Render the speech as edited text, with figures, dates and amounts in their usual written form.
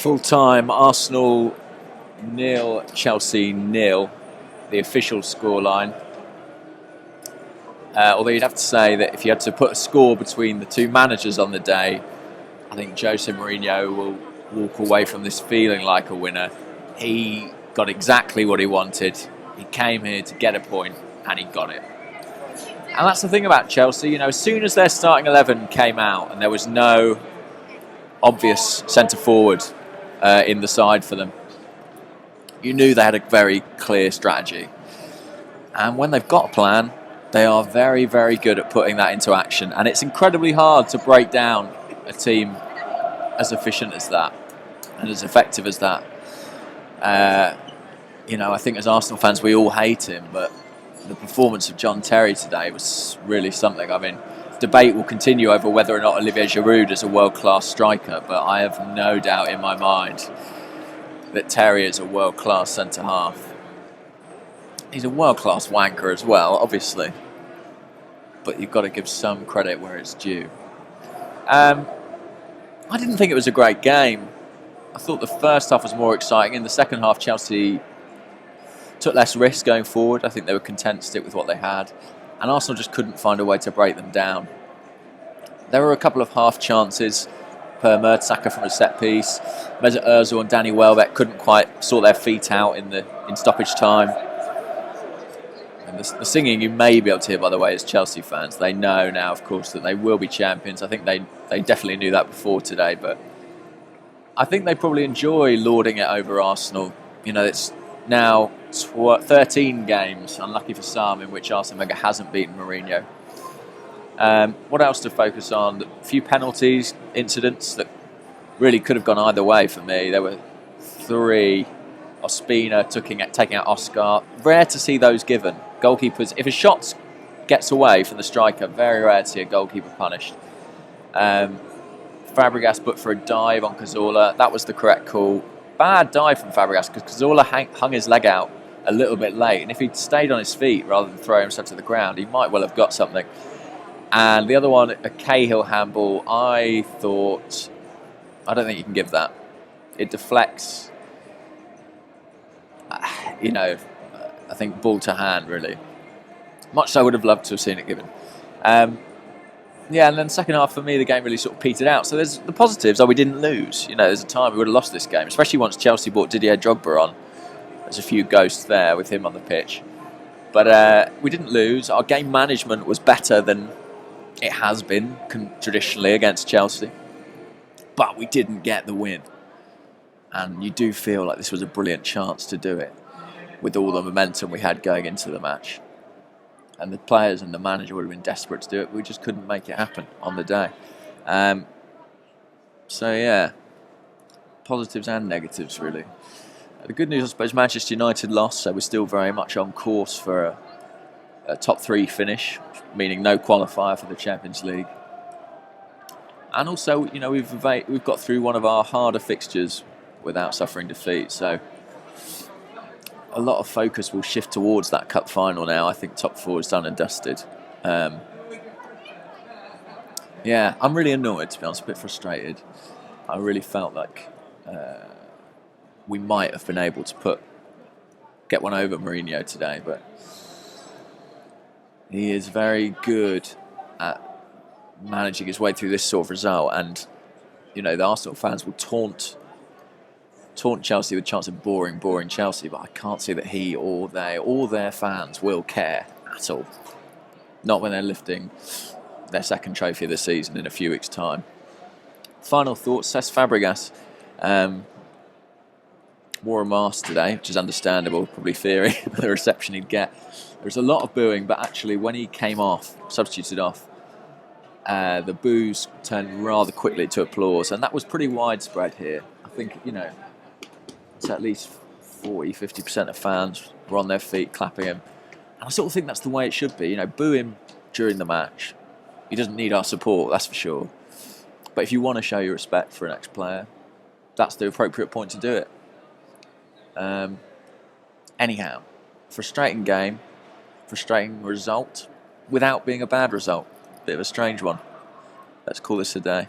Full time, Arsenal 0, Chelsea 0, the official scoreline. Although you'd have to say that if you had to put a score between the two managers on the day, I think Jose Mourinho will walk away from this feeling like a winner. He got exactly what he wanted. He came here to get a point, and he got it. And that's the thing about Chelsea. As soon as their starting 11 came out and there was no obvious centre forward in the side for them, you knew they had a very clear strategy. And when they've got a plan, they are very, very good at putting that into action. And it's incredibly hard to break down a team as efficient as that and as effective as that. I think as Arsenal fans, we all hate him, but the performance of John Terry today was really something. I mean, debate will continue over whether or not Olivier Giroud is a world-class striker, but I have no doubt in my mind that Terry is a world-class centre-half. He's a world-class wanker as well, obviously, but you've got to give some credit where it's due. I didn't think it was a great game. I thought the first half was more exciting. In the second half, Chelsea took less risk going forward. I think they were content to stick with what they had, and Arsenal just couldn't find a way to break them down. There were a couple of half chances per Mertesacker from a set piece. Mesut Ozil and Danny Welbeck couldn't quite sort their feet out in stoppage time. And the singing you may be able to hear, by the way, as Chelsea fans. They know now, of course, that they will be champions. I think they definitely knew that before today, but I think they probably enjoy lording it over Arsenal. It's now 13 games, unlucky for some, in which Arsene Wenger hasn't beaten Mourinho. What else to focus on? A few penalties, incidents that really could have gone either way for me. There were 3. Ospina taking out Oscar. Rare to see those given. Goalkeepers, if a shot gets away from the striker, very rare to see a goalkeeper punished. Fabregas put for a dive on Cazorla. That was the correct call. Bad dive from Fabregas because Cazorla hung his leg out a little bit late, and if he'd stayed on his feet rather than throw himself to the ground, he might well have got something. And the other one, a Cahill handball, I don't think you can give that. It deflects. I think ball to hand, really. Much so I would have loved to have seen it given. And then the second half for me, the game really sort of petered out. So there's the positives. We didn't lose. There's a time we would have lost this game, especially once Chelsea brought Didier Drogba on. There's a few ghosts there with him on the pitch. But we didn't lose. Our game management was better than it has been traditionally against Chelsea. But we didn't get the win. And you do feel like this was a brilliant chance to do it with all the momentum we had going into the match. And the players and the manager would have been desperate to do it. We just couldn't make it happen on the day. Positives and negatives, really. The good news, I suppose, Manchester United lost, so we're still very much on course for a top 3 finish, meaning no qualifier for the Champions League. And also, we've got through one of our harder fixtures without suffering defeat, so a lot of focus will shift towards that cup final now. I think top 4 is done and dusted. I'm really annoyed, to be honest, a bit frustrated. I really felt like we might have been able to get one over Mourinho today, but he is very good at managing his way through this sort of result, and the Arsenal fans will taunt Chelsea with chance of boring Chelsea, but I can't see that he or their fans will care at all. Not when they're lifting their second trophy of the season in a few weeks' time. Final thoughts, Cesc Fabregas wore a mask today, which is understandable, probably fearing the reception he'd get. There was a lot of booing, but actually when he came off, substituted off, the boos turned rather quickly to applause, and that was pretty widespread here. I think, it's at least 40-50% of fans were on their feet clapping him. And I sort of think that's the way it should be. Boo him during the match. He doesn't need our support, that's for sure. But if you want to show your respect for an ex-player, that's the appropriate point to do it. Anyhow, frustrating game, frustrating result, without being a bad result. Bit of a strange one. Let's call this a day.